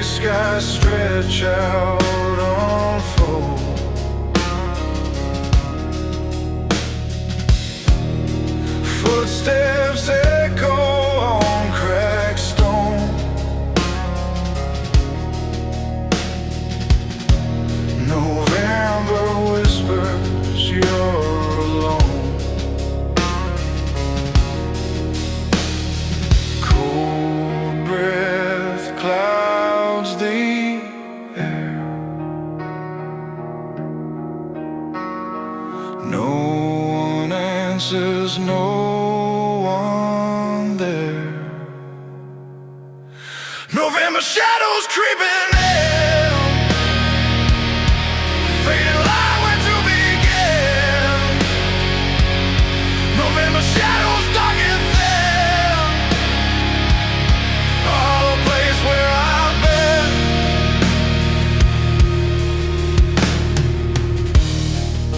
skies stretch out, unfold. Footsteps echo on cracked stone. November whispers you're alone. Cold breath clouds the air. No one answers, no one there. November shadows creeping in, fading light where to begin. November shadows dark and thin, a hollow place where I've been.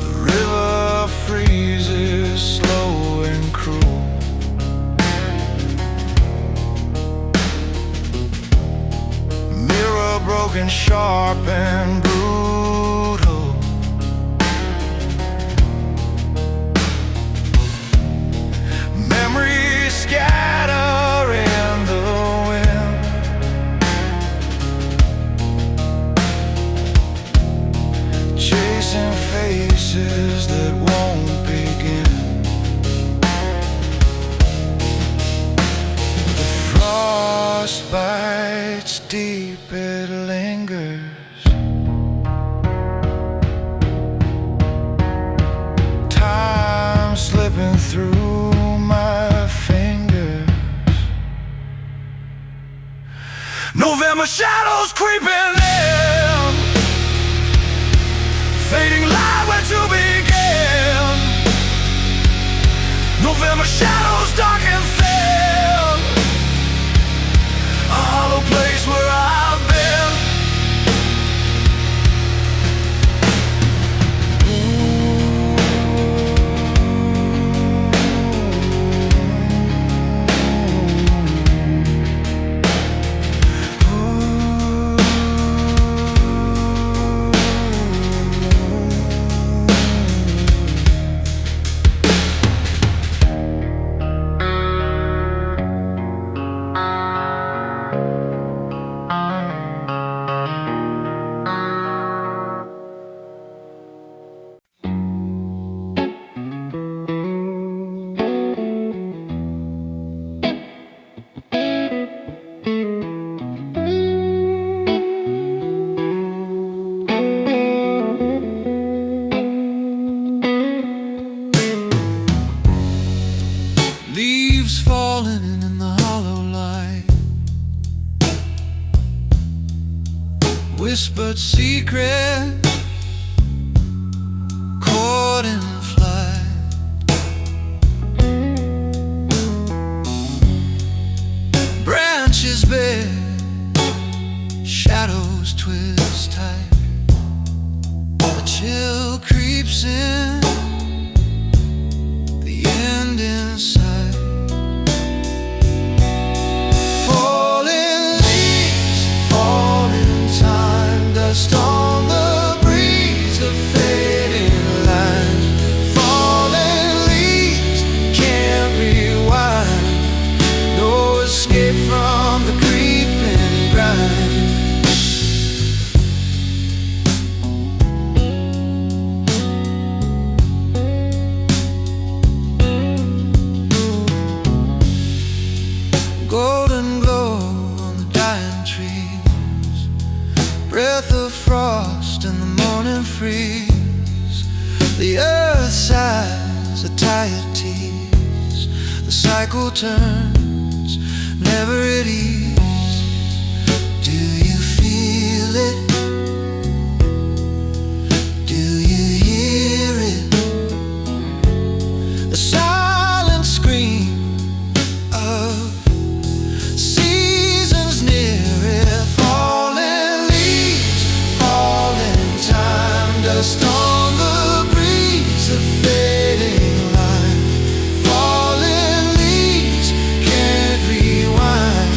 The river freezes slow and cruel. Mirror broken, sharp and brutal. Memories scatter in the wind. Chasing faces that won't begin. The frost bites deep, it lingers. Time slipping through my fingers. November shadows creeping in, fading light where to begin. November shadows dark and thin, a hollow place where I've been. Leaves falling in the hollow light, whispered secret, caught in flight. Branches bare, shadows twist tight. A chill creeps in, the end in sight. Dust on the breeze, a fading line. Falling leaves can't rewind. No escape from the creeping grind. Golden glow on the dying trees, breath of frost in the morning freeze. The earth sighs a tired tease. The cycle turns, never at ease. Do you feel it? Do you hear it? The silent scream of seasons near it. Falling leaves, falling time. Dust on the breeze, a fading line. Falling leaves can't rewind.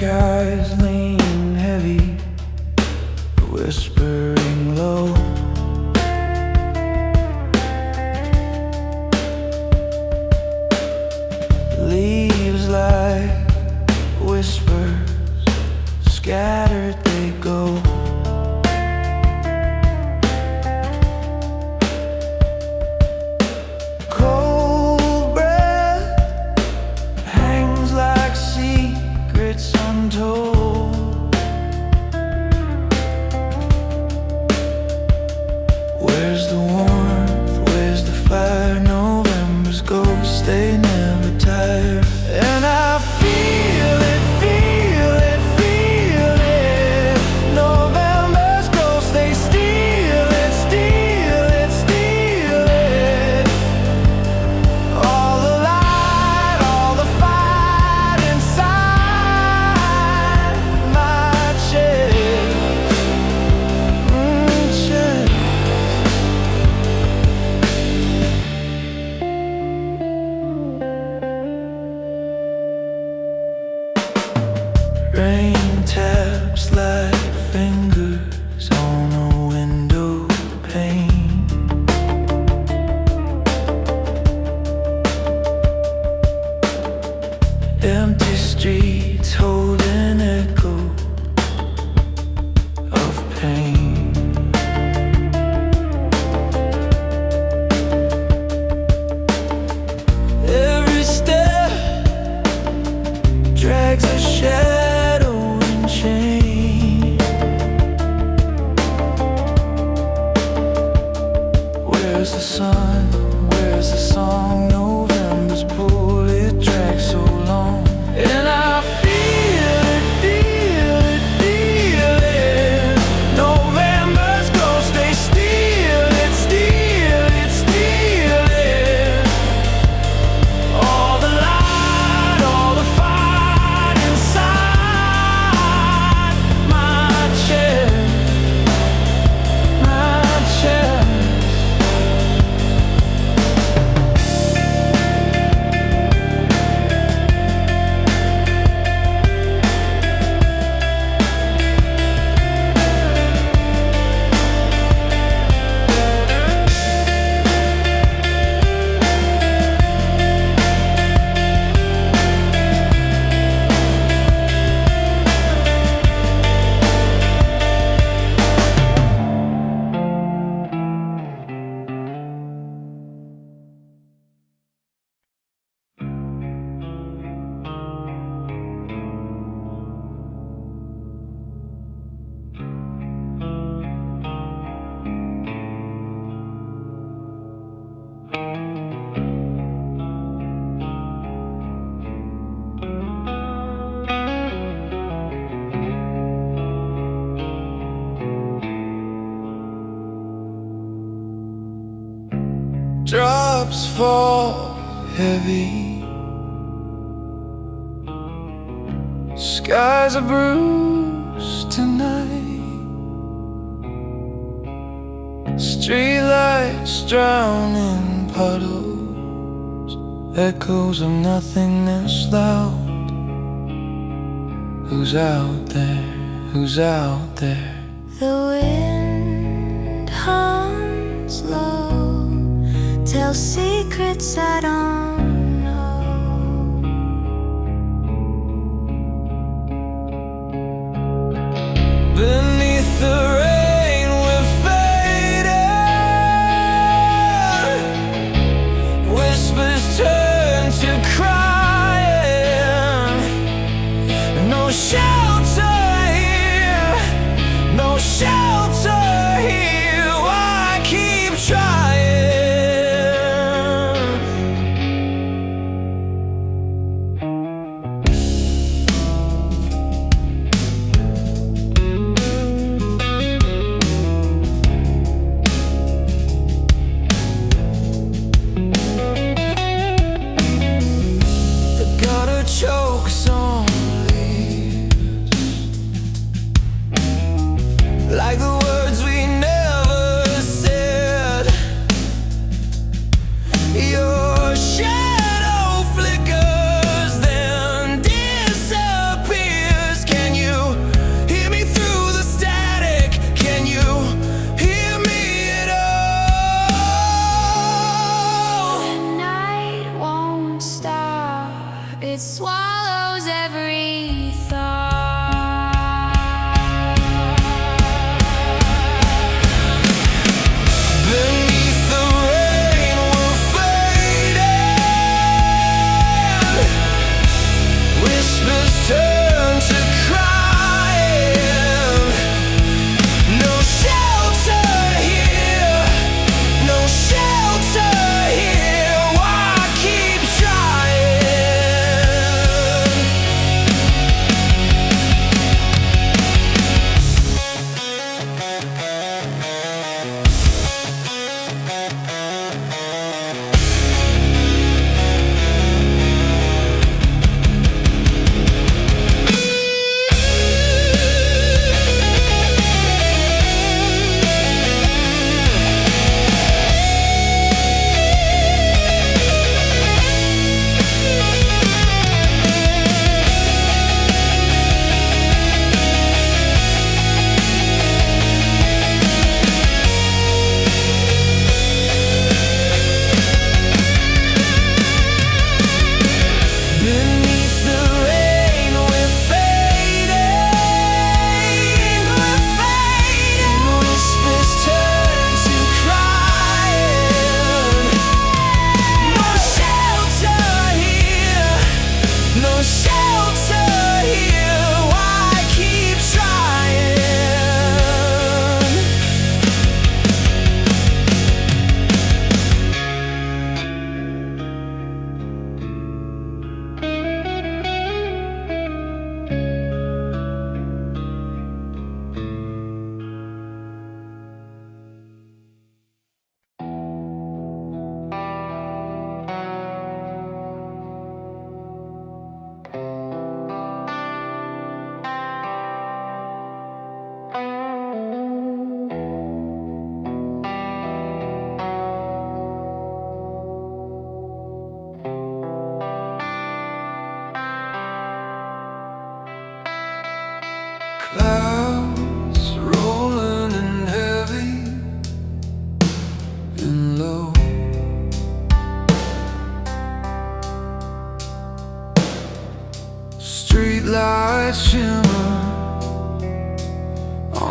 skies lean heavy, whispering low. Leaves like whispers, scattered they go. Cold breath hangs like secrets untold. Where's the warmth? Where's the fire? November's ghosts, they never tire. And I feel it, feel it, feel it. November's ghosts, they steal it, steal it, steal it. All the light, all the fight inside my chest, chest. Rain taps like fingers on a window pane. Empty streets hold an echo of pain. Every step drags a shadow and chain. Where's the sun? Where's the song? November's pull, it drags so long. And I feel it, feel it, feel it. November's ghosts, they steal it, steal it, steal it. All the light, all the fight inside my chest, my chest. Drops fall heavy, skies are bruised tonight. Streetlights drown in puddles, echoes of nothingness loud. Who's out there? Who's out there? The wind hums low, tells secrets I don't know. Beneath the rain we're fading, whispers turn to crying. No shelter here, no shelter here. Why keep trying? Chokes on leaves, like the words we never said. Your shadow flickers, then disappears.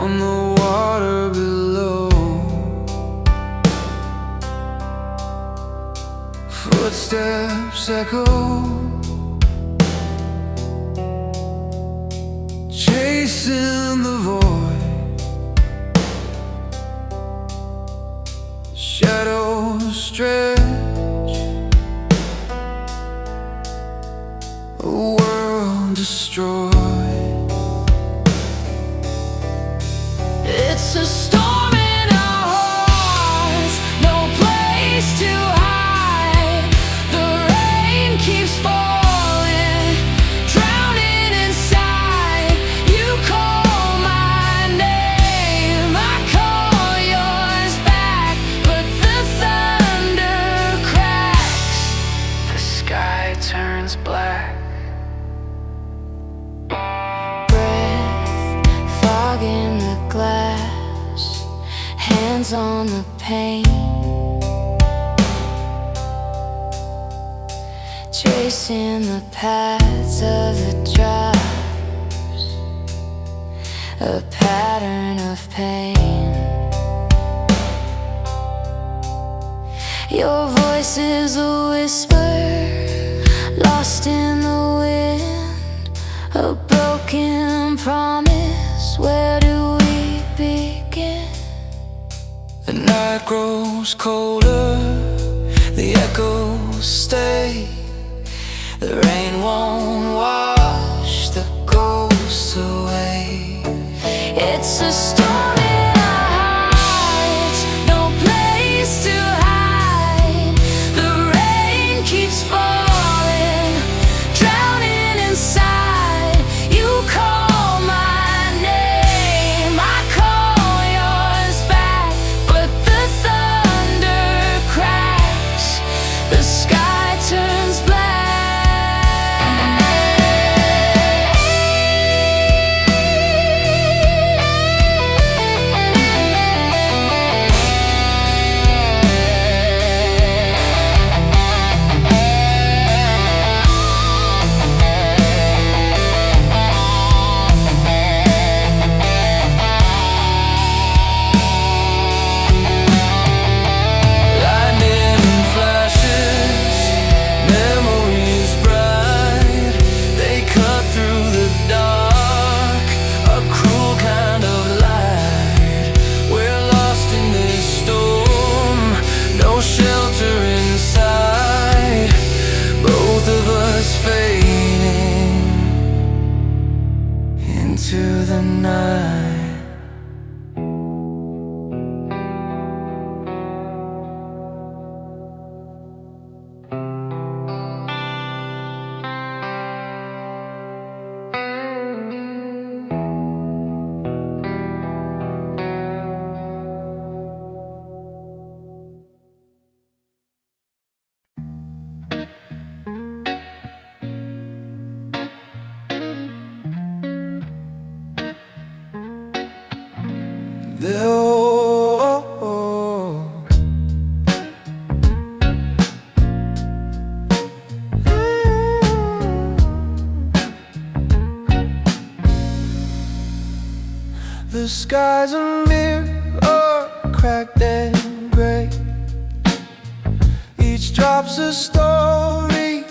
on the water below. Footsteps echo, chasing the void. Shadows stretch, a world destroyed. It's a storm in our hearts, no place to hide. The rain keeps falling, drowning inside. You call my name, I call yours back, but the thunder cracks, the sky turns black. Breath, fog in the glass, hands on the paint, tracing the paths of the drives, a pattern of pain. Your voice is a whisper, lost in the wind, a broken promise. Where do we begin? The night grows colder, the echoes stay. The rain won't wash the ghosts away. It's a storm in our hearts, no place to hide. The rain keeps falling, drowning inside. You call my name, I call yours back, but the thunder cracks, the sky turns black. Into the night. The sky's a mirror, cracked and gray. Each drop's a story,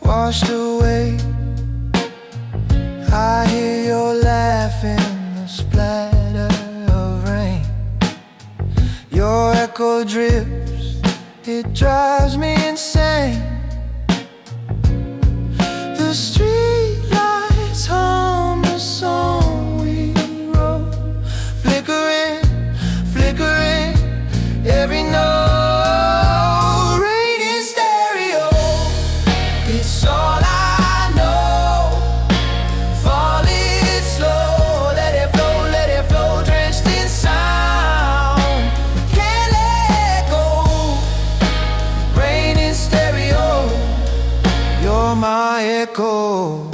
washed away. I hear your laughing, the splatter of rain. Your echo drips, it drives me insane. The street lights hum a song we wrote, flickering, flickering, every note. Rain in stereo, it's all I know. Falling slow, let it flow, drenched in sound. Can't let go. Rain in stereo, you're my echo.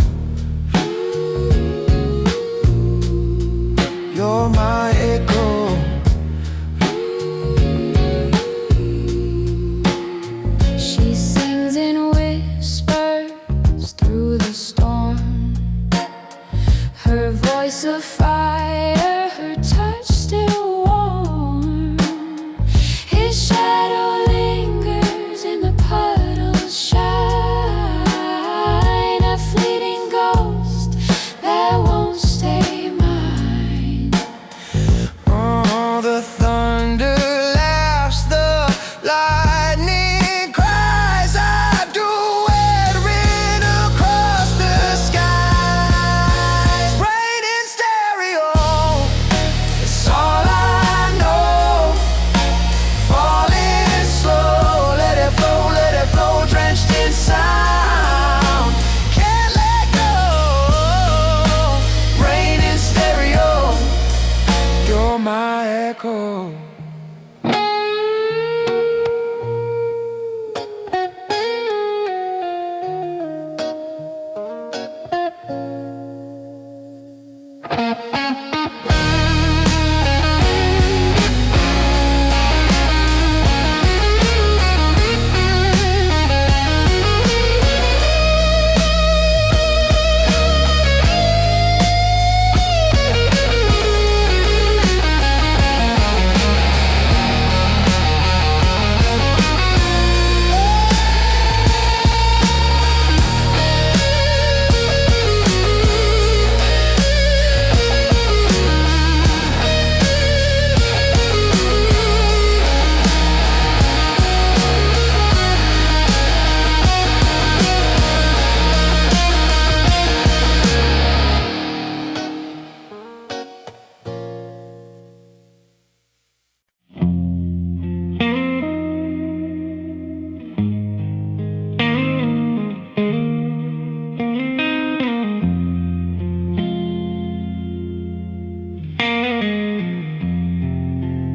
You're my echo. She sings in whispers through the storm, her voice a fire, her echo.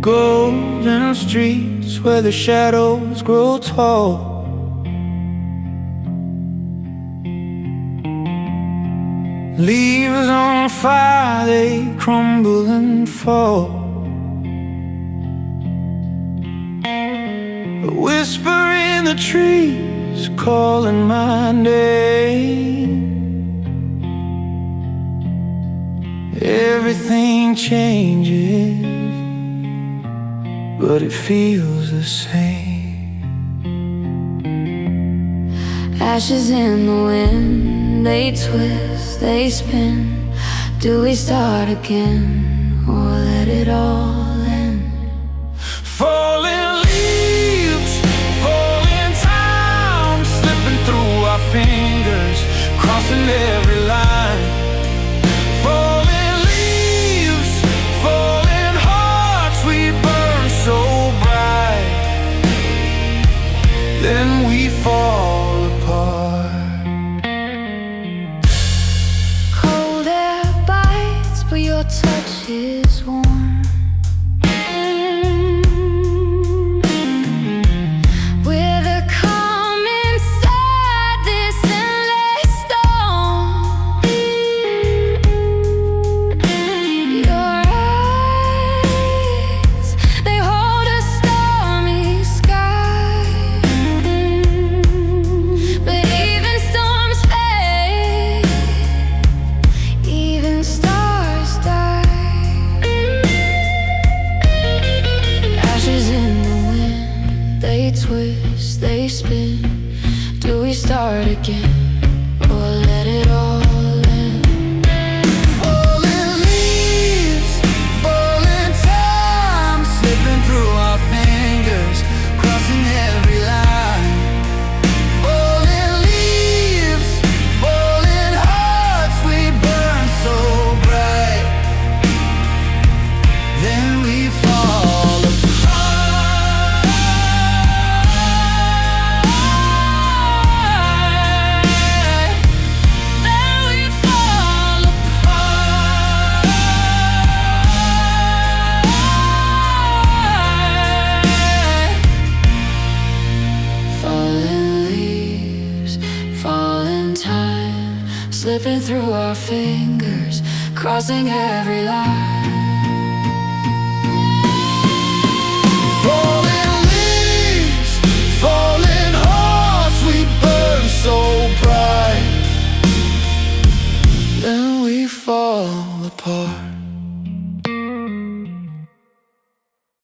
Golden streets where the shadows grow tall, leaves on fire, they crumble and fall. A whisper in the trees calling my name. Everything changes, but it feels the same. Ashes in the wind, they twist, they spin. Do we start again, or let it all end? Falling leaves, falling time, slipping through our fingers, crossing every line. Falling leaves, falling hearts, we burn so bright, then we fall apart. Cold air bites, but your touch is warm. With a calm inside this endless storm. Your eyes, they hold a stormy sky. But even storms fade, even stars die. Ashes in the wind, they twist, they spin. Do we start again, or let it all end? Falling leaves, falling time, slipping through our fingers, crossing every line. Falling leaves, falling hearts, we burn so bright, then we fall apart. Then we fall apart. Falling leaves, falling time, slipping through our fingers, crossing every line. Falling leaves, falling hearts, we burn so bright, then we fall apart.